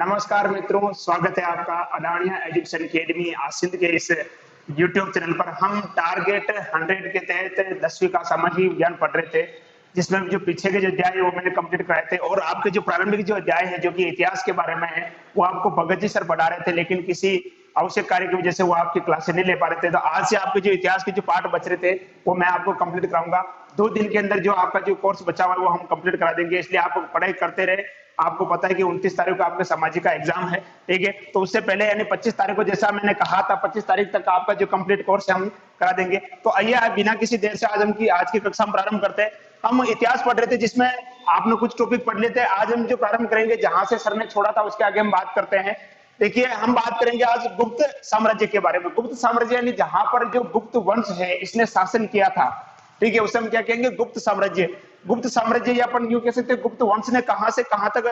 नमस्कार मित्रों, स्वागत है आपका अडानिया एजुकेशन अकेडमी आसिंद के इस यूट्यूब चैनल पर। हम टारगेट 100 के तहत 10वीं का सामाजिक विज्ञान पढ़ रहे थे, जिसमें जो पीछे के जो अध्याय है वो मैंने कंप्लीट कराए थे। और आपके जो प्रारंभिक जो अध्याय है जो कि इतिहास के बारे में है, वो आपको भगत जी सर पढ़ा रहे थे, लेकिन किसी आवश्यक कार्य की वजह से वो आपकी क्लास नहीं ले पा रहे थे। तो आज से आपके जो इतिहास के जो पार्ट बच रहे थे वो मैं आपको कंप्लीट कराऊंगा। 2 दिन के अंदर जो आपका जो कोर्स बचा हुआ है वो हम कंप्लीट करा देंगे, इसलिए आप पढ़ाई करते रहे। आपको पता है कि 29 तारीख को आपके सामाजिक का एग्जाम है, ठीक है। तो उससे पहले यानी 25 तारीख को, जैसा मैंने कहा था, 25 तारीख तक आपका जो कंप्लीट कोर्स है हम करा देंगे। तो आइए बिना किसी देर से आज की कक्षा हम प्रारंभ करते हैं। हम इतिहास पढ़ रहे थे जिसमें आपने कुछ टॉपिक पढ़ लेते हैं। आज हम जो प्रारंभ करेंगे जहां से सर ने छोड़ा था उसके आगे हम बात करते हैं। देखिए, हम बात करेंगे आज गुप्त साम्राज्य के बारे में। गुप्त साम्राज्य यानी जहां पर जो गुप्त वंश है इसने शासन किया था, ठीक है, उसे हम क्या कहेंगे? गुप्त साम्राज्य। गुप्त साम्राज्य या अपन यूं कह सकते हैं गुप्त वंश ने कहां से कहां तक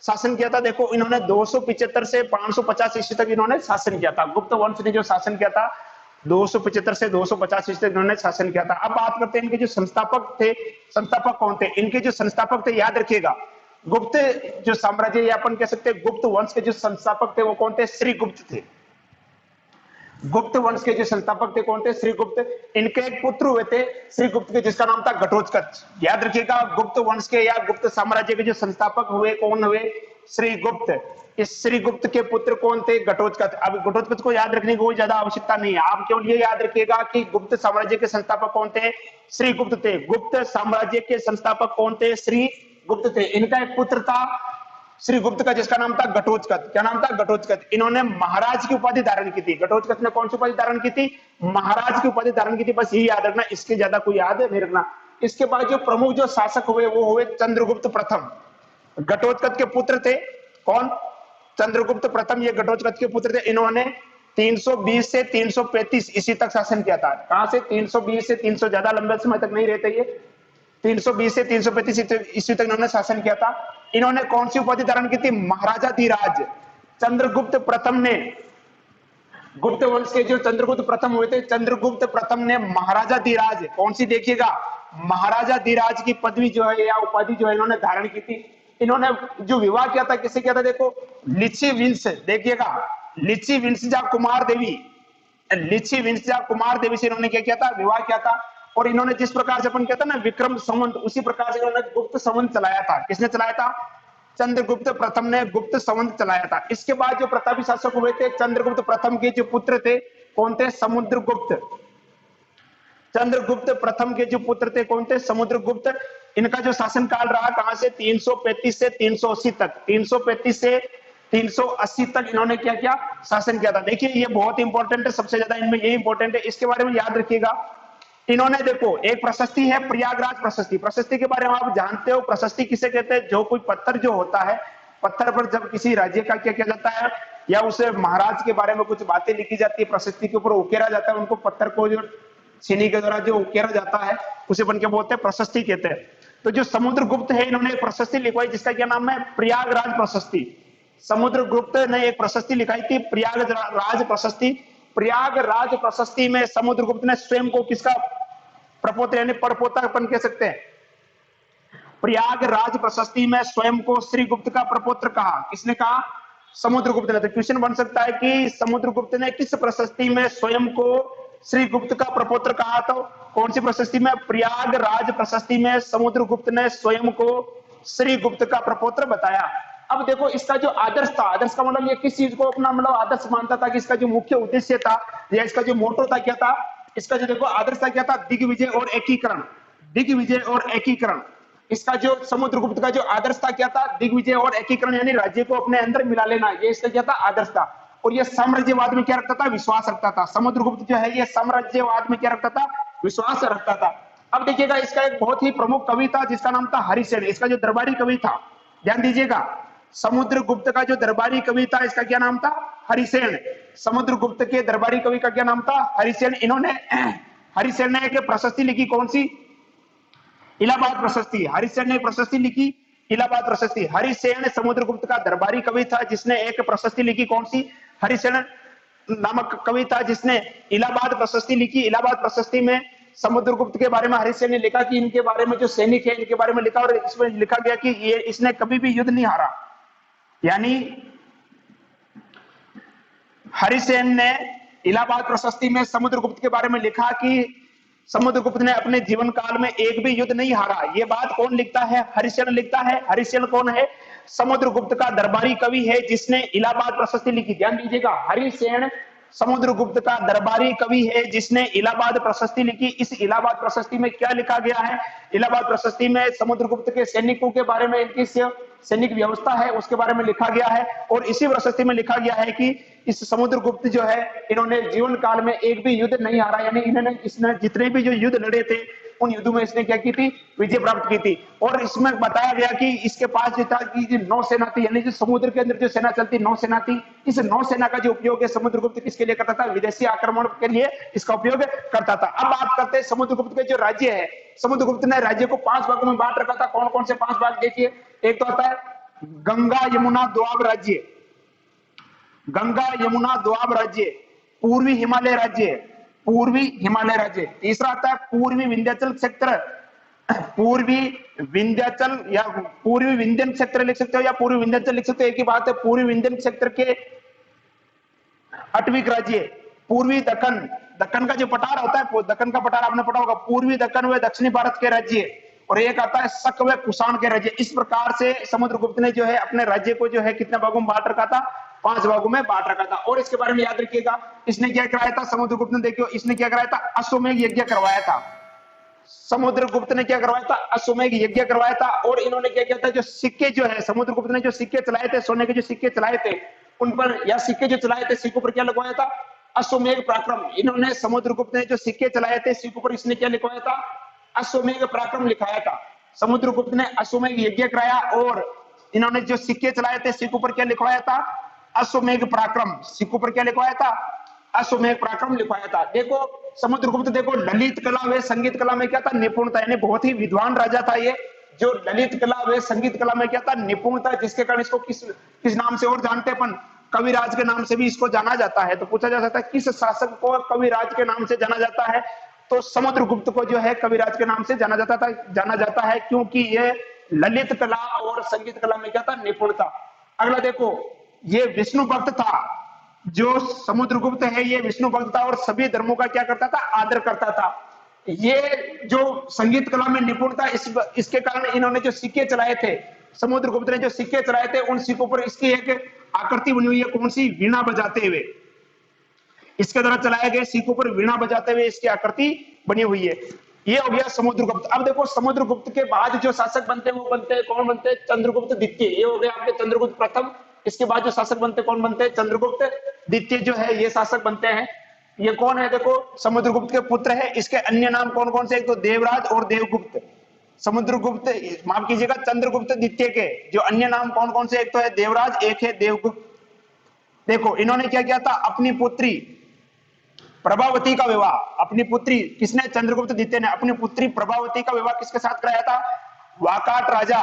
शासन किया था। देखो, इन्होंने 275 से 550 ईस्वी तक इन्होंने शासन किया था। गुप्त वंश ने जो शासन किया था 275 से 250 ईस्वी तक इन्होंने शासन किया था। अब बात करते हैं इनके जो संस्थापक थे। संस्थापक कौन थे? इनके जो संस्थापक थे, याद रखिएगा, गुप्त जो साम्राज्य या अपन कह सकते हैं गुप्त वंश के जो संस्थापक थे वो कौन थे? श्रीगुप्त थे। गुप्त वंश के जो संस्थापक थे कौन थे? श्रीगुप्त। इनके एक पुत्र हुए थे श्रीगुप्त के, जिसका नाम था घटोत्कच। याद रखिएगा, गुप्त वंश के या गुप्त साम्राज्य के जो संस्थापक हुए कौन हुए? श्रीगुप्त। इस श्रीगुप्त के पुत्र कौन थे? घटोत्कच। अब घटोत्कच को याद रखने की कोई ज्यादा आवश्यकता नहीं है, आप केवल ये याद रखिएगा कि गुप्त साम्राज्य के संस्थापक कौन थे? श्रीगुप्त थे। गुप्त साम्राज्य के संस्थापक कौन थे? श्रीगुप्त थे। इनका एक पुत्र था श्रीगुप्त का, जिसका नाम था घटोत्कच। क्या नाम था? घटोत्कच। इन्होंने महाराज की उपाधि धारण की थी। घटोत्कच ने कौन सी उपाधि धारण की थी? महाराज की उपाधि धारण की थी। बस यही याद रखना, इसके ज्यादा कोई याद नहीं रखना। इसके बाद जो प्रमुख जो शासक हुए वो हुए चंद्रगुप्त प्रथम। घटोत्कच के पुत्र थे कौन? चंद्रगुप्त प्रथम, ये घटोत्कच के पुत्र थे। इन्होंने 320 से 335 ईस्वी तक शासन किया था। कहां से? 320 से 300, ज्यादा लंबे समय तक नहीं रहते ये। 320 से 335 ईस्वी तक इन्होंने शासन किया था। इन्होंने कौन सी उपाधि धारण की थी? महाराजाधिराज। चंद्रगुप्त प्रथम ने, गुप्त वंश के जो चंद्रगुप्त प्रथम हुए थे, चंद्रगुप्त प्रथम ने महाराजाधिराज, कौन सी? देखिएगा, महाराजाधिराज की पदवी जो है या उपाधि जो है इन्होंने धारण की थी। इन्होंने जो विवाह किया था, किससे किया था? देखो, लिच्छी विंश, देखिएगा, लिच्छी विंशजा कुमार देवी, लिच्छी विंशजा कुमार देवी से इन्होंने क्या किया था? विवाह किया था। और इन्होंने जिस प्रकार से अपन कहते हैं ना विक्रम संवत, उसी प्रकार से इन्होंने गुप्त संवत चलाया था। किसने चलाया था? चंद्रगुप्त प्रथम ने गुप्त संवत चलाया था। इसके बाद जो प्रतापी शासक हुए थे चंद्रगुप्त प्रथम के जो पुत्र थे कौन थे? समुद्रगुप्त। चंद्रगुप्त प्रथम के जो पुत्र थे कौन थे? समुद्रगुप्त। इनका जो शासन काल रहा कहां से? 335 से 380 तक। 335 से 380 तक इन्होंने क्या किया? शासन किया था। देखिए, ये बहुत इंपॉर्टेंट है, सबसे ज्यादा इनमें ये इंपॉर्टेंट है, इसके बारे में याद रखिएगा। इन्होंने, देखो, एक प्रशस्ति है प्रयागराज प्रशस्ति। प्रशस्ति के बारे में आप जानते हो, प्रशस्ति किसे कहते हैं? जो कोई पत्थर जो होता है, पत्थर पर जब किसी राज्य का क्या किया जाता है या उसे महाराज के बारे में कुछ बातें लिखी जाती है, प्रशस्ति के ऊपर उकेरा जाता है, उनको पत्थर को जो छीनी के द्वारा जो उकेरा जाता है उसे बन के बोलते हैं प्रशस्ति कहते हैं। तो जो समुद्रगुप्त है, इन्होंने एक प्रशस्ति लिखवाई जिसका क्या नाम है? प्रयागराज प्रशस्ति। समुद्रगुप्त ने एक प्रशस्ति लिखाई थी, प्रयागराज प्रशस्ति। प्रयागराज प्रशस्ति में समुद्रगुप्त ने स्वयं को किसका प्रपोत्र यानी परपोता अपन कह सकते हैं? प्रयागराज प्रशस्ति में स्वयं को श्रीगुप्त का प्रपोत्र कहा। किसने कहा? समुद्रगुप्त ने। तो क्वेश्चन बन सकता है कि समुद्रगुप्त ने किस प्रशस्ति में स्वयं को श्रीगुप्त का प्रपोत्र कहा? तो कौन सी प्रशस्ति में? प्रयागराज प्रशस्ति में समुद्रगुप्त ने स्वयं को श्रीगुप्त का प्रपोत्र बताया। अब देखो, इसका जो आदर्श था, आदर्श का मतलब ये किस चीज को अपना मतलब आदर्श मानता था कि इसका जो मुख्य उद्देश्य था या इसका जो मोटो था, क्या था? इसका जो देखो आदर्श था क्या था? दिग्विजय और एकीकरण। दिग्विजय और एकीकरण। इसका जो समुद्रगुप्त का जो आदर्श था क्या था? दिग्विजय और एकीकरण, यानी राज्य को अपने अंदर मिला लेना, ये इसका क्या था? आदर्श था। और ये साम्राज्यवाद में क्या रखता था? विश्वास रखता था। समुद्रगुप्त जो है ये साम्राज्यवाद में क्या रखता था? विश्वास रखता था। अब देखिएगा, इसका एक बहुत ही प्रमुख कवि था जिसका नाम था हरिसेन। इसका जो दरबारी कवि था, ध्यान दीजिएगा, समुद्रगुप्त का जो दरबारी कवि था इसका क्या नाम था? हरिसेन। समुद्रगुप्त के दरबारी कवि का क्या नाम था? हरिसेन। इन्होंने हरिसेन ने एक प्रशस्ति लिखी, कौन सी? इलाहाबाद प्रशस्ति। हरिसेन ने प्रशस्ति लिखी, इलाहाबाद प्रशस्ति। हरिसेन समुद्रगुप्त का दरबारी कवि था जिसने एक प्रशस्ति लिखी, कौन सी? हरिसेन नामक कवि था जिसने इलाहाबाद प्रशस्ति लिखी। इलाहाबाद प्रशस्ति में समुद्रगुप्त के बारे में हरिसेन ने लिखा कि इनके बारे में जो सैनिक है इनके बारे में लिखा, और इसमें लिखा गया कि ये इसने कभी भी युद्ध नहीं हारा, यानी हरिसेन ने इलाहाबाद प्रशस्ति में समुद्रगुप्त के बारे में लिखा कि समुद्रगुप्त ने अपने जीवन काल में एक भी युद्ध नहीं हारा। ये बात कौन लिखता है? हरिसेन लिखता है। हरिसेन कौन है? समुद्रगुप्त का दरबारी कवि है जिसने इलाहाबाद प्रशस्ति लिखी। ध्यान दीजिएगा, हरिसेन समुद्रगुप्त का दरबारी कवि है जिसने इलाहाबाद प्रशस्ति लिखी। इस इलाहाबाद प्रशस्ति में क्या लिखा गया है? इलाहाबाद प्रशस्ति में समुद्रगुप्त के सैनिकों के बारे में, इनकी सैनिक व्यवस्था है उसके बारे में लिखा गया है। और इसी प्रशस्ति में लिखा गया है कि इस समुद्रगुप्त जो है इन्होंने जीवन काल में एक भी युद्ध नहीं हारा, यानी इसने जितने भी जो युद्ध लड़े थे उन युद्धों में इसने क्या की थी? विजय प्राप्त की थी। और इसमें बताया गया कि इसके पास जो था कि नौसेना थी, यानी जो समुद्र के अंदर जो सेना चलती नौसेना थी। इस नौसेना का जो उपयोग है समुद्रगुप्त किसके लिए करता था? विदेशी आक्रमण के लिए इसका उपयोग करता था। अब बात करते हैं समुद्रगुप्त के जो राज्य है। समुद्रगुप्त ने राज्य को 5 भागों में बांट रखा था। कौन कौन से 5 भाग? देखिए, एक तो आता है गंगा यमुना दोआब राज्य, गंगा यमुना दोआब राज्य, पूर्वी हिमालय राज्य, पूर्वी हिमालय राज्य। तीसरा आता है पूर्वी विंध्याचल क्षेत्र, पूर्वी विंध्याचल या पूर्वी विंध्यन क्षेत्र लिख सकते हो या पूर्वी विंध्याचल लिख सकते हो, एक ही बात है। पूर्वी विंध्यन क्षेत्र के अटविक राज्य, पूर्वी दक्कन, दक्कन का जो पठार होता है, दक्कन का पठार आपने पढ़ा होगा, पूर्वी दक्कन व दक्षिणी भारत के राज्य। और एक आता है शक व कुषाण के राज्य। इस प्रकार से समुद्रगुप्त ने जो है अपने राज्य को जो है कितने भागों में बांट रखा था? 5 भागों में बांट रखा था। और इसके बारे में याद रखिएगा, इसने क्या कराया था? समुद्रगुप्त ने, देखियो इसने क्या कराया था? अश्वमेध यज्ञ करवाया था। समुद्रगुप्त ने क्या करवाया था? अश्वमेध यज्ञ करवाया था। और इन्होंने क्या किया था? जो सिक्के जो है, समुद्रगुप्त ने जो सिक्के चलाए थे, सोने के जो सिक्के चलाए थे उन पर, या सिक्के जो चलाए थे सिक्कों पर क्या लगवाया था? अश्वमेध पराक्रम। इन्होंने समुद्रगुप्त ने जो सिक्के चलाए थे सिक्कों पर इसने क्या लिखवाया था? अश्वमेध पराक्रम लिखाया था। समुद्रगुप्त ने अश्वमेध यज्ञ कराया और इन्होंने जो सिक्के चलाए थे सिक्कों पर क्या लिखवाया था? अश्वमेध पराक्रम। सिक्कों पर क्या लिखवाया था? अश्वमेध पराक्रम लिखवाया था। देखो समुद्रगुप्त, देखो ललित कला व संगीत कला में क्या था? निपुणता, यानी बहुत ही विद्वान राजा था ये। जो ललित कला व संगीत कला में क्या था? निपुणता, जिसके कारण इसको किस नाम से और जानते हैं अपन? कविराज के नाम से भी इसको जाना जाता है। तो पूछा जा सकता है किस शासक को कविराज के नाम से जाना जाता है? तो समुद्रगुप्त को जो है कविराज के नाम से जाना जाता है क्योंकि ये ललित कला और संगीत कला में क्या था? निपुणता। अगला देखो, ये विष्णु भक्त था। जो समुद्रगुप्त है ये विष्णु भक्त था और सभी धर्मों का क्या करता था? आदर करता था। ये जो संगीत कला में निपुण था, इसके कारण इन्होंने जो सिक्के चलाए थे, समुद्रगुप्त ने जो सिक्के चलाए थे उन सिक्कों पर इसकी एक आकृति बनी हुई है। कौन सी? वीणा बजाते हुए। इसके द्वारा चलाए गए सिक्कों पर वीणा बजाते हुए इसकी आकृति बनी हुई है। ये हो गया समुद्रगुप्त। अब देखो समुद्रगुप्त के बाद जो शासक बनते हैं वो बनते हैं, कौन बनते हैं? चंद्रगुप्त द्वितीय। ये हो गया आपके चंद्रगुप्त प्रथम। इसके बाद जो शासक बनते कौन बनते हैं? चंद्रगुप्त द्वितीय जो है ये शासक बनते हैं। ये कौन है? देखो समुद्रगुप्त के पुत्र है। इसके अन्य नाम कौन कौन से? एक तो देवराज और देवगुप्त। समुद्रगुप्त, माफ कीजिएगा, चंद्रगुप्त द्वितीय के जो अन्य नाम कौन कौन से? एक तो है देवराज, एक है देवगुप्त। देखो इन्होंने क्या किया था? अपनी पुत्री प्रभावती का विवाह, अपनी पुत्री किसने? चंद्रगुप्त द्वितीय ने अपनी पुत्री प्रभावती का विवाह किसके साथ कराया था? वाकाट राजा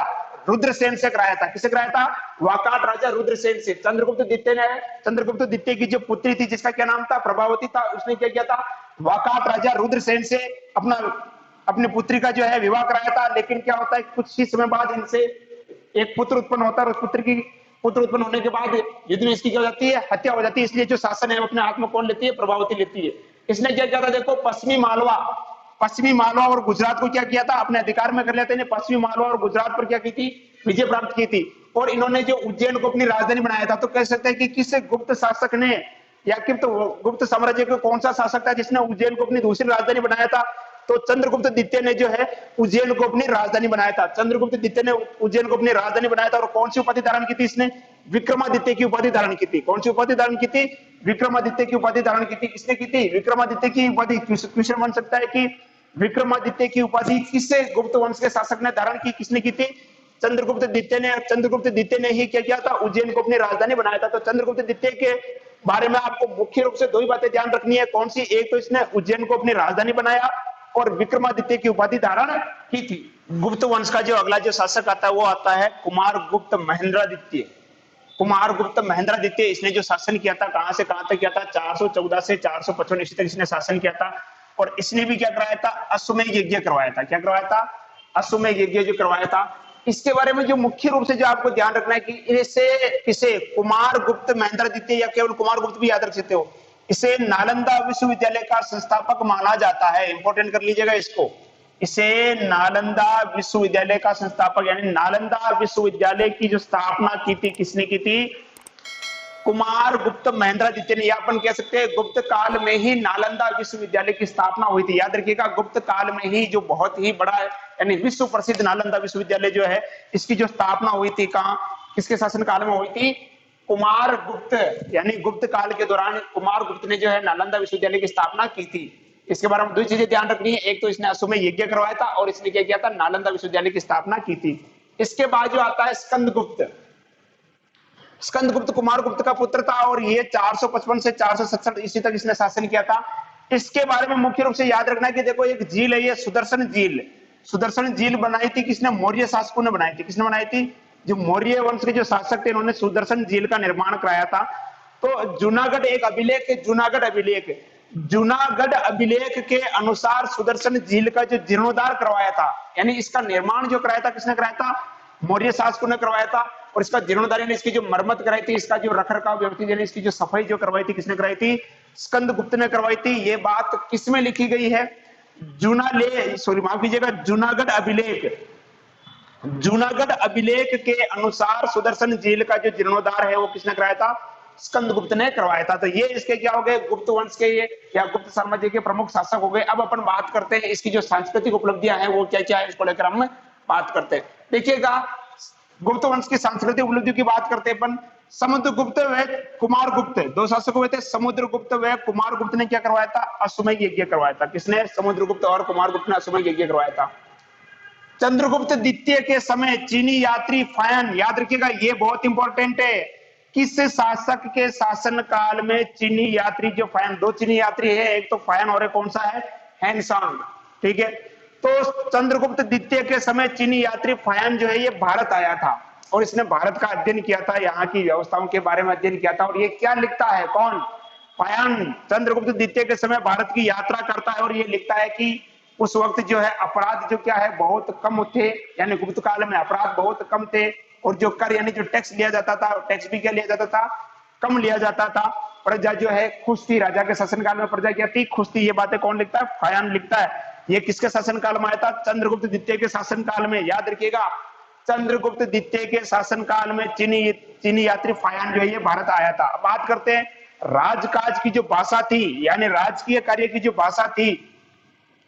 रुद्रसेन से कराया था। किसे कराया था? वाकाट राजा रुद्रसेन से। चंद्रगुप्त द्वितीय ने, चंद्रगुप्त द्वितीय की जो पुत्री थी जिसका क्या नाम था? प्रभावती था, उसने क्या किया था? वाकाट राजा रुद्रसेन से अपनी पुत्री का जो है विवाह कराया था। लेकिन क्या होता है, कुछ ही समय बाद इनसे एक पुत्र उत्पन्न होता है और पुत्र उत्पन्न होने के बाद युद्ध में इसकी क्या हो जाती है? हत्या हो जाती है। इसलिए जो शासन है अपने हाथ में कौन लेती है? प्रभावती लेती है। इसने क्या किया था? देखो पश्चिमी मालवा और गुजरात को क्या किया था? अपने अधिकार में कर लेते हैं। पश्चिमी मालवा और गुजरात पर क्या की थी? विजय प्राप्त की थी। और इन्होंने जो उज्जैन को अपनी राजधानी बनाया था। तो कह सकते हैं कि किस गुप्त शासक ने या गुप्त साम्राज्य के कौन सा शासक था जिसने उज्जैन को अपनी दूसरी राजधानी बनाया था? तो चंद्रगुप्त द्वितीय ने जो है उज्जैन को अपनी राजधानी बनाया था। चंद्रगुप्त द्वितीय ने उज्जैन को अपनी राजधानी बनाया था। और कौन सी उपाधि धारण की थी इसने? विक्रमादित्य की उपाधि धारण की थी। कौन सी उपाधि धारण की थी? विक्रमादित्य की उपाधि धारण की थी। किसने की थी? विक्रमादित्य की उपाधि। क्वेश्चन बन सकता है कि विक्रमादित्य की उपाधि किससे गुप्त वंश के शासक ने धारण की? किसने की थी? चंद्रगुप्त द्वितीय ने। चंद्रगुप्त द्वितीय ने ही क्या किया था? उज्जैन को अपनी राजधानी बनाया था। तो चंद्रगुप्त द्वितीय के बारे में आपको मुख्य रूप से 2 ही बातें ध्यान रखनी है। कौन सी? एक तो इसने उज्जैन को अपनी राजधानी बनाया और विक्रमादित्य की उपाधि धारण की थी। गुप्त वंश का जो अगला जो शासक आता है वो आता है कुमारगुप्त महेंद्रादित्य। कुमारगुप्त महेंद्रादित्य, इसने जो शासन किया था कहां से कहां तक किया था? 414 से 455 ईस्वी तक इसने शासन किया था। और इसने भी क्या करवाया था? अश्वमेध यज्ञ करवाया था। क्या करवाया था? अश्वमेध यज्ञ जो करवाया था। इसके बारे में जो मुख्य रूप से जो आपको ध्यान रखना है कि इसे किसे कुमार गुप्त महेंद्रादित्य या केवल कुमार गुप्त भी याद रख सकते हो, इसे नालंदा विश्वविद्यालय का संस्थापक माना जाता है। इंपॉर्टेंट कर लीजिएगा इसको, इसे नालंदा विश्वविद्यालय का संस्थापक यानी नालंदा विश्वविद्यालय की जो स्थापना की थी किसने की थी, कुमार गुप्त महेंद्रादित्य ने। या अपन कह सकते हैं गुप्त काल में ही नालंदा विश्वविद्यालय की स्थापना हुई थी। याद रखिएगा गुप्त काल में ही जो बहुत ही बड़ा यानी विश्व प्रसिद्ध नालंदा विश्वविद्यालय जो है इसकी जो स्थापना हुई थी कहां, किसके शासन काल में हुई थी, कुमार गुप्त यानी गुप्त काल के दौरान कुमार गुप्त ने जो है नालंदा विश्वविद्यालय की स्थापना की थी। इसके बारे में दो चीजें ध्यान रखनी है, एक तो इसने अश्वमेध यज्ञ करवाया था और इसने क्या किया था, नालंदा विश्वविद्यालय की स्थापना की थी। इसके बाद जो आता है स्कंदगुप्त, स्कंदगुप्त कुमार गुप्त का पुत्र था और ये 455 से 467 ईस्वी तक इसने शासन किया था। इसके बारे में मुख्य रूप से याद रखना है कि देखो एक झील है ये सुदर्शन झील, सुदर्शन झील बनाई थी किसने, मौर्य शासकों ने बनाई थी। किसने बनाई थी, जो मौर्य वंश के जो शासक थे उन्होंने सुदर्शन झील का निर्माण कराया था। तो जूनागढ़ एक अभिलेख, जूनागढ़ अभिलेख, जूनागढ़ अभिलेख के अनुसार सुदर्शन झील का जो जीर्णोद्धार करवाया था यानी इसका निर्माण जो कराया था किसने कराया था, मौर्य शासकों ने करवाया था। और इसका जीर्णोद्धार यानी इसकी जो मरम्मत कराई थी, इसका जो रखरखाव व्यवस्थित यानी इसकी जो सफाई जो करवाई थी किसने कराई थी, स्कंदगुप्त ने करवाई थी। ये बात किसमें लिखी गई है, माफ कीजिएगा जूनागढ़ अभिलेख, जूनागढ़ अभिलेख के अनुसार सुदर्शन झील का जो जीर्णोद्धार है वो किसने कराया था, स्कंदगुप्त ने करवाया था। तो ये इसके क्या हो गए, गुप्त वंश के ये या गुप्त साम्राज्य के प्रमुख शासक हो गए। अब अपन बात करते हैं इसकी जो सांस्कृतिक उपलब्धियां हैं वो क्या क्या है, इसको लेकर हम बात करते हैं। देखिएगा गुप्त वंश की सांस्कृतिक उपलब्धियों की बात करते हैं अपन। समुद्रगुप्त व कुमार गुप्त दो शासक हुए थे, समुद्रगुप्त व कुमार गुप्त ने क्या करवाया था, अश्वमेध यज्ञ करवाया था। किसने, समुद्रगुप्त और कुमार गुप्त ने अश्वमेध यज्ञ करवाया था। चंद्रगुप्त द्वितीय के समय चीनी यात्री फायन, याद रखिएगा ये बहुत इंपॉर्टेंट है, किस शासक के शासन काल में चीनी यात्री जो फायन, दो चीनी यात्री है, एक तो फायन और एक कौन सा है, हैंगसांग, ठीक है। तो चंद्रगुप्त द्वितीय के समय चीनी यात्री फायन जो है ये भारत आया था और इसने भारत का अध्ययन किया था, यहाँ की व्यवस्थाओं के बारे में अध्ययन किया था। और ये क्या लिखता है, कौन, फायन चंद्रगुप्त द्वितीय के समय भारत की यात्रा करता है और ये लिखता है कि उस वक्त जो है अपराध जो क्या है बहुत कम थे, यानी गुप्त काल में अपराध बहुत कम थे और जो कर यानी जो टैक्स लिया जाता था, टैक्स भी क्या लिया जाता था, कम लिया जाता था। प्रजा जो है खुश थी, राजा के शासनकाल में प्रजा क्या थी, खुश थी। ये बातें कौन लिखता है, फायन लिखता है। ये किसके शासनकाल में आया था, चंद्रगुप्त द्वितीय के शासनकाल में। याद रखिएगा चंद्रगुप्त द्वितीय के शासनकाल में चीनी यात्री फायन जो है ये भारत आया था। बात करते हैं राजकाज की जो भाषा थी यानी राजकीय कार्य की जो भाषा थी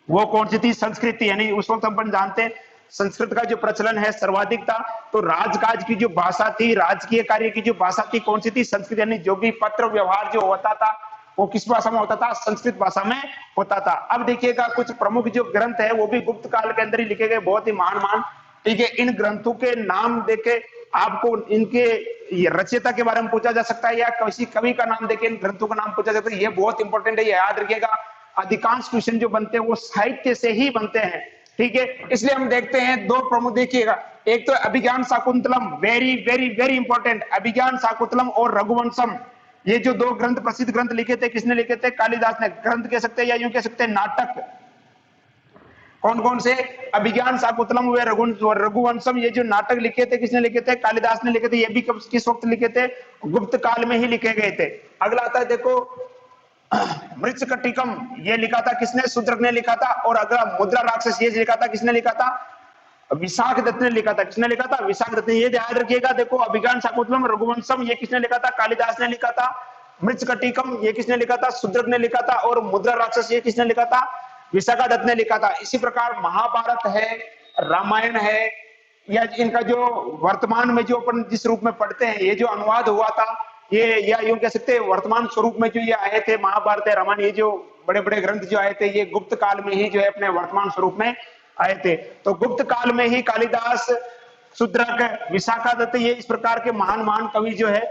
वो कौन सी थी, संस्कृत थी। यानी उस वक्त अपन जानते हैं संस्कृत का जो प्रचलन है सर्वाधिक था। तो राजकाज की जो भाषा थी, राजकीय कार्य की जो भाषा थी कौन सी थी, संस्कृत। यानी जो भी पत्र व्यवहार जो होता था वो किस भाषा में होता था, संस्कृत भाषा में होता था। अब देखिएगा कुछ प्रमुख जो ग्रंथ है वो भी गुप्त काल के अंदर ही लिखे गए, बहुत ही महान, ठीक है। इन ग्रंथों के नाम देके आपको इनके रचयिता के बारे में पूछा जा सकता है या किसी कवि का नाम देके इन ग्रंथों का नाम पूछा जाता है। ये बहुत इंपॉर्टेंट है, ये याद रखिएगा। अधिकांश क्वेश्चन जो बनते हैं वो साहित्य से ही बनते हैं, ठीक है। इसलिए हम देखते हैं दो प्रमुख, देखिएगा एक तो Abhigyan Shakuntalam, very very very important, Abhigyan Shakuntalam और रघुवंशम। ये जो दो ग्रंथ प्रसिद्ध ग्रंथ लिखे थे, किसने लिखे थे, कालिदास ने। ग्रंथ कह सकते हैं या यूं कह सकते हैं नाटक। कौन कौन से, अभिज्ञान शाकुंतलम व रघुवंशम, ये जो नाटक लिखे थे किसने लिखे थे, कालिदास ने लिखे थे। ये भी किस वक्त लिखे थे, गुप्त काल में ही लिखे गए थे। अगला आता है देखो मृच्छकटिकम, ये लिखा था किसने, शूद्रक ने लिखा था। और अगला मुद्रा राक्षस, ये लिखा था किसने लिखा था, विशाख दत्त ने लिखा था। किसने लिखा था, विशाख दत्त ने। ये याद रखिएगा, देखो अभिज्ञान शाकुंतलम रघुवंशम ये किसने लिखा था, कालिदास ने लिखा था। मृच्छकटिकम ये किसने लिखा था, शूद्रक ने लिखा था। और मुद्रा राक्षस ये किसने लिखा था, विशाखा दत्त ने लिखा था। इसी प्रकार महाभारत है, रामायण है, या इनका जो वर्तमान में जो अपन जिस रूप में पढ़ते हैं, ये जो अनुवाद हुआ था, ये या यूं कह सकते हैं वर्तमान स्वरूप में जो ये आए थे महाभारत है, रामायण, ये जो बड़े बड़े ग्रंथ जो आए थे ये गुप्त काल में ही जो है अपने वर्तमान स्वरूप में आए थे। तो गुप्त काल में ही कालिदास, शूद्रक, विशाखा दत्त, ये इस प्रकार के महान महान कवि जो है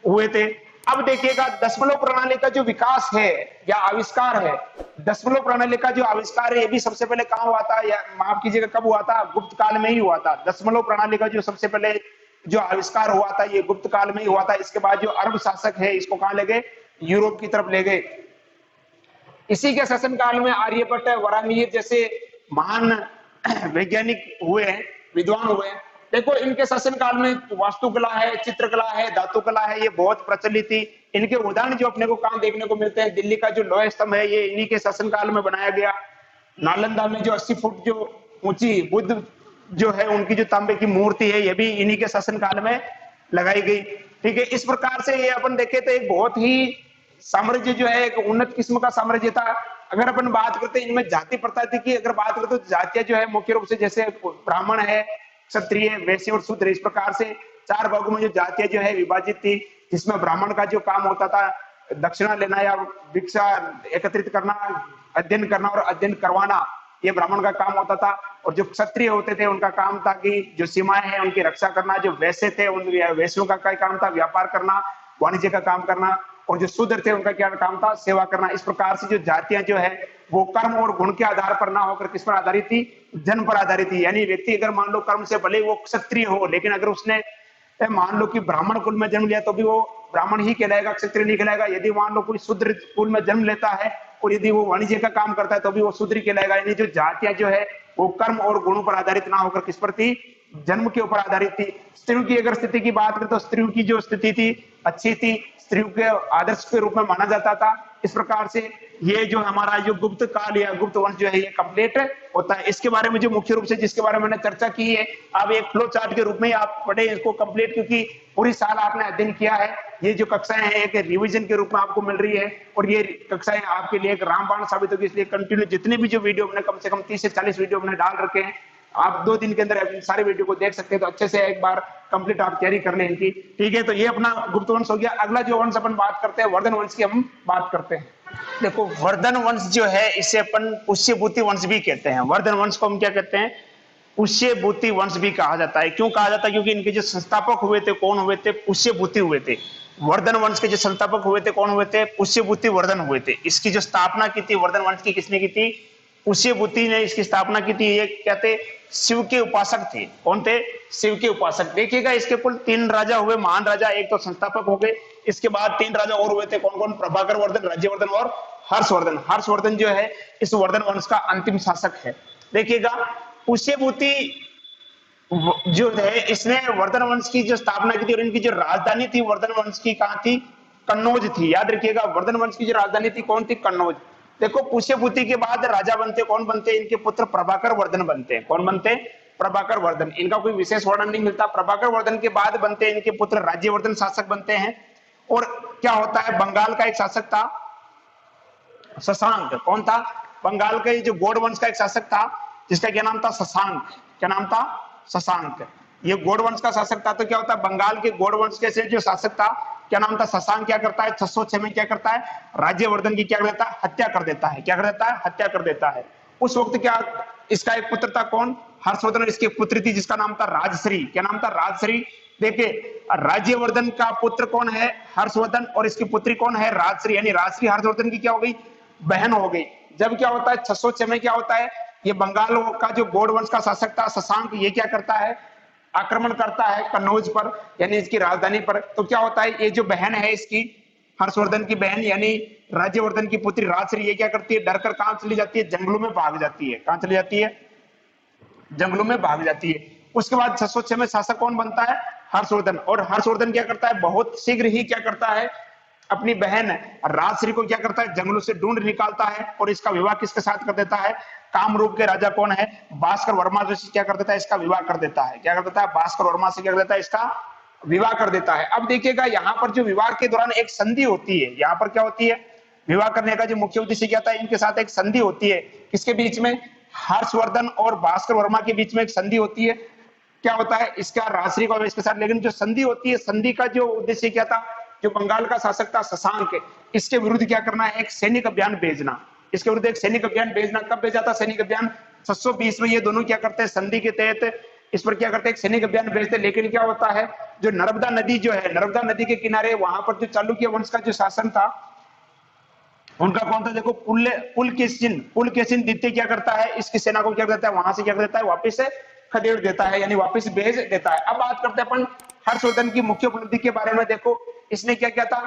हुए थे। अब देखिएगा दशमलव प्रणाली का जो विकास है या आविष्कार है, दशमलव प्रणाली का जो आविष्कार है ये भी सबसे पहले कहां हुआ था, या माफ कीजिएगा कब हुआ था, गुप्त काल में ही हुआ था। दशमलव प्रणाली का जो सबसे पहले जो आविष्कार हुआ था ये गुप्त काल में ही हुआ था। इसके बाद जो अरब शासक है इसको कहां ले गए, यूरोप की तरफ ले गए। इसी के शासन काल में आर्यभट्ट, वराहमिहिर जैसे महान वैज्ञानिक हुए हैं, विद्वान हुए हैं। देखो इनके शासन काल में वास्तुकला है, चित्रकला है, धातुकला है, ये बहुत प्रचलित थी। इनके उदाहरण जो अपने को कहां देखने को मिलते हैं, दिल्ली का जो लोह स्तंभ है ये इन्हीं के शासन काल में बनाया गया। नालंदा में जो 80 फुट जो ऊंची बुद्ध जो है उनकी जो तांबे की मूर्ति है ये भी इन्हीं के शासन काल में लगाई गई। ठीक है, इस प्रकार से ये अपन देखे तो एक बहुत ही साम्राज्य जो है एक उन्नत किस्म का साम्राज्य था। अगर अपन बात करते हैं इनमें जाति प्रथा थी कि अगर बात करते तो जातियां जो है मुख्य रूप से जैसे ब्राह्मण है, क्षत्रिय, वैश्य और शूद्र, इस प्रकार से 4 भागों में जो जातियां जो है विभाजित थी, जिसमें ब्राह्मण का जो काम होता था दक्षिणा लेना या भिक्षा एकत्रित करना, अध्ययन करना और अध्ययन करवाना, ये ब्राह्मण का काम होता था। और जो क्षत्रिय होते थे उनका काम था कि जो सीमाएं हैं उनकी रक्षा करना। जो वैश्य थे उन वैश्यों का काम था व्यापार करना, वाणिज्य का काम करना। और जो शूद्र थे उनका क्या काम था, सेवा करना। इस प्रकार से जो जातियां जो है वो कर्म और गुण के आधार पर ना होकर किस पर आधारित थी, जन्म पर आधारित थी। यानी व्यक्ति अगर मान लो कर्म से भले वो क्षत्रिय हो, लेकिन अगर उसने मान लो कि ब्राह्मण कुल में जन्म लिया तो भी वो ब्राह्मण ही कहलाएगा, क्षत्रिय नहीं कहलाएगा। यदि मान लो कोई शूद्र कुल में जन्म लेता है और यदि वो वाणिज्य का काम करता है तो भी वो शूद्र कहलाएगा। यानी जो जातियां जो है वो कर्म और गुणों पर आधारित ना होकर किस पर थी, जन्म के ऊपर आधारित थी। स्त्रियों की अगर स्थिति की बात करें तो स्त्रियों की जो स्थिति थी अच्छी थी, स्त्रियों के आदर्श के रूप में माना जाता था। इस प्रकार से ये जो हमारा जो गुप्त काल या गुप्त वंश जो है ये कंप्लीट होता है। इसके बारे में जो मुख्य रूप से जिसके बारे में मैंने चर्चा की है, आप एक फ्लो चार्ट के रूप में आप पढ़े इसको कंप्लीट, क्योंकि पूरी साल आपने अध्ययन किया है। ये जो कक्षाएं हैं एक रिवीजन के रूप में आपको मिल रही है और ये कक्षाएं आपके लिए एक रामबाण साबित होगी। इसलिए कंटिन्यू जितने भी जो वीडियो हमने कम से कम 30 से 40 वीडियो हमने डाल रखे हैं, आप 2 दिन के अंदर सारे वीडियो को देख सकते हैं। तो अच्छे से एक बार कंप्लीट आप तैयारी कर लें इनकी। ठीक है, तो ये अपना गुप्त वंश हो गया। अगला जो वंश अपन बात करते हैं वर्धन वंश की हम बात करते हैं। देखो वर्धन वंश जो है इसे अपन पुष्यभूति वंश भी कहते हैं। वर्धन वंश को हम क्या कहते हैं, पुष्यभूति वंश भी कहा जाता है। क्यों कहा जाता है, क्योंकि इनके जो संस्थापक हुए थे कौन हुए थे, पुष्यभूति हुए थे। वर्धन वंश के जो संस्थापक हुए थे कौन हुए थे, पुष्यभूति वर्धन हुए थे। इसकी जो स्थापना की थी वर्धन वंश की किसने की थी, पुष्यभूति ने इसकी स्थापना की थी। ये क्या थे, शिव के उपासक थे। कौन थे, शिव के उपासक। देखिएगा इसके कुल 3 राजा हुए, महान राजा। एक तो संस्थापक हो गए, इसके बाद 3 राजा और हुए थे। कौन कौन, प्रभाकर वर्धन, राज्यवर्धन और हर्षवर्धन। हर्षवर्धन जो है इस वर्धन वंश का अंतिम शासक है। देखिएगा पुष्यभूति जो है इसने वर्धन वंश की जो स्थापना की थी और इनकी जो राजधानी थी वर्धन वंश की कहां थी, कन्नौज थी। याद रखिएगा वर्धन वंश की जो राजधानी थी कौन थी, कन्नौज। देखो पुष्यभूति के बाद राजा बनते कौन बनते, इनके पुत्र प्रभाकर वर्धन बनते हैं। कौन बनते, प्रभाकर वर्धन। इनका कोई विशेष वर्णन नहीं मिलता। प्रभाकर वर्धन के बाद बनते हैं इनके पुत्र राज्यवर्धन शासक बनते हैं। और क्या होता है, बंगाल का एक शासक था शशांक। कौन था, बंगाल का जो गौड़ वंश का एक शासक था जिसका क्या नाम था, शशांक। क्या नाम था, शशांक। ये गौड़ वंश का शासक था। तो क्या होता है, बंगाल के गौड़ वंश के से जो शासक था क्या नाम था, शशांक। क्या करता है 606 में क्या करता है, राज्यवर्धन की क्या कर देता है, हत्या कर देता है। क्या कर देता है, हत्या कर देता है। उस वक्त क्या इसका एक पुत्र था कौन, हर्षवर्धन। इसकी पुत्री थी जिसका नाम था राजश्री। क्या नाम था, राजश्री। देखिए राज्यवर्धन का पुत्र कौन है, हर्षवर्धन, और इसकी पुत्री कौन है, राजश्री। यानी राजश्री हर्षवर्धन की क्या हो गई, बहन हो गई। जब क्या होता है 606 में क्या होता है, ये बंगाल का जो गौड़ वंश का शासक था शशांक, ये क्या करता है, आक्रमण करता है कन्नौज पर, यानी इसकी राजधानी पर। तो क्या होता है, ये जो बहन है इसकी, हर्षवर्धन की बहन यानी राज्यवर्धन की पुत्री राजश्री, ये क्या करती है, डरकर कहां चली जाती है, जंगलों में भाग जाती है। कहां चली जाती है, जंगलों में भाग जाती है। उसके बाद 606 में शासक कौन बनता है, हर्षवर्धन। और हर्षवर्धन क्या करता है, बहुत शीघ्र ही क्या करता है, अपनी बहन राजश्री को क्या करता है, जंगलों से ढूंढ निकालता है और इसका विवाह किसके साथ कर देता है, कामरूप के राजा कौन है, भास्कर वर्मा से क्या कर देता है, इसका विवाह कर देता है। क्या कर देता है, भास्कर वर्मा से क्या कर देता है, इसका विवाह कर देता है। अब देखिएगा यहाँ पर जो विवाह के दौरान एक संधि होती है, यहाँ पर क्या होती है, विवाह करने का जो मुख्य उद्देश्य क्या था, इनके साथ एक संधि होती है। किसके बीच में, हर्षवर्धन और भास्कर वर्मा के बीच में एक संधि होती है। क्या होता है, इसका राजश्री का इसके साथ, लेकिन जो संधि होती है, संधि का जो उद्देश्य क्या था, जो बंगाल का शासक था शशांक, इसके विरुद्ध क्या करना है, एक सैनिक अभियान भेजना। इसके विरुद्ध एक सैनिक अभियान भेजना। कब भेजा था सैनिक अभियान, 620 में। ये दोनों क्या करते हैं, संधि के तहत इस पर क्या करते हैं, एक सैनिक अभियान भेजते हैं। लेकिन क्या होता है, जो नर्मदा नदी जो है, नर्मदा नदी के किनारे वहां पर जो चालुक्य वंश का जो शासन था उनका कौन था, देखो पुलकेशिन द्वितीय क्या करता है, इसकी सेना को क्या करता है, वहां से क्या करता है, वापिस से खदेड़ देता है, यानी वापिस भेज देता है। अब बात करते हैं अपन हर्षवर्धन की मुख्य उपलब्धि के बारे में। देखो इसने क्या किया था,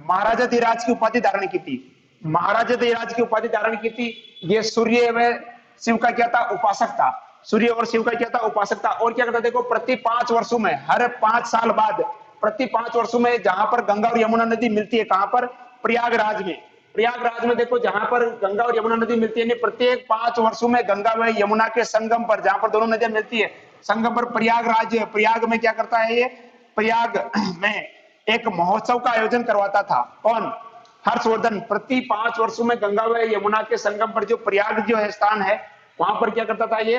महाराजा धीराज की उपाधि धारण की थी। महाराजा धीराज की उपाधि धारण की थी। ये सूर्य व शिव का क्या था, उपासक था। सूर्य और शिव का क्या था, उपासक था। और क्या करता, देखो प्रति 5 वर्षों में, हर 5 साल बाद, प्रति 5 वर्षों में जहां पर गंगा और यमुना नदी मिलती है, कहां पर, प्रयागराज में। प्रयागराज में देखो जहां पर गंगा और यमुना नदी मिलती है, प्रत्येक 5 वर्षों में गंगा व यमुना के संगम पर, जहां पर दोनों नदियां मिलती है, संगम पर प्रयागराज, प्रयाग में क्या करता है ये, प्रयाग में एक महोत्सव का आयोजन करवाता था। कौन, हर्षवर्धन। प्रति 5 वर्षों में गंगा व यमुना के संगम पर जो प्रयाग जो है स्थान है, वहां पर क्या करता था, ये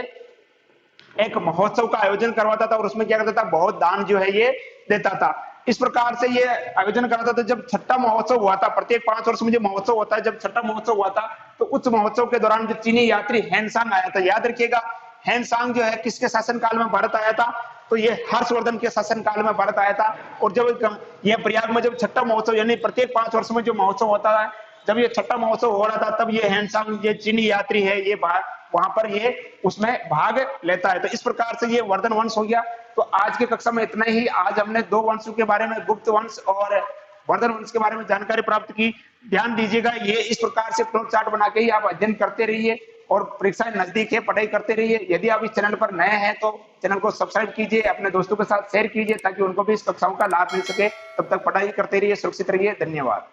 एक महोत्सव का आयोजन करवाता था और उसमें क्या करता था, बहुत दान जो है ये देता था। इस प्रकार से ये आयोजन कराता था। जब छठा महोत्सव हुआ था, प्रत्येक 5 वर्ष में जो महोत्सव होता है, जब छठा महोत्सव हुआ था, तो उस महोत्सव के दौरान जो चीनी यात्री हैंसांग आया था, याद रखिएगा, हैंसांग जो है किसके शासन काल में भारत आया था, तो ये हर्षवर्धन के शासन काल में भारत आया था। और जब ये प्रयाग में जब छठा महोत्सव, यानी प्रत्येक 5 वर्ष में जो महोत्सव होता है, जब ये छठा महोत्सव हो रहा था, तब ये हैंसांग, ये चीनी यात्री है, ये वहां पर ये उसमें भाग लेता है। तो इस प्रकार से ये वर्धन वंश हो गया। तो आज की कक्षा में इतना ही। आज हमने 2 वंशों के बारे में, गुप्त वंश और वर्धन वंश के बारे में जानकारी प्राप्त की। ध्यान दीजिएगा, ये इस प्रकार से फ्लो चार्ट बना के ही आप अध्ययन करते रहिए और परीक्षाएं नजदीक है, पढ़ाई करते रहिए। यदि आप इस चैनल पर नए हैं तो चैनल को सब्सक्राइब कीजिए, अपने दोस्तों के साथ शेयर कीजिए ताकि उनको भी इस कक्षाओं का लाभ मिल सके। तब तक पढ़ाई करते रहिए, सुरक्षित रहिए। धन्यवाद।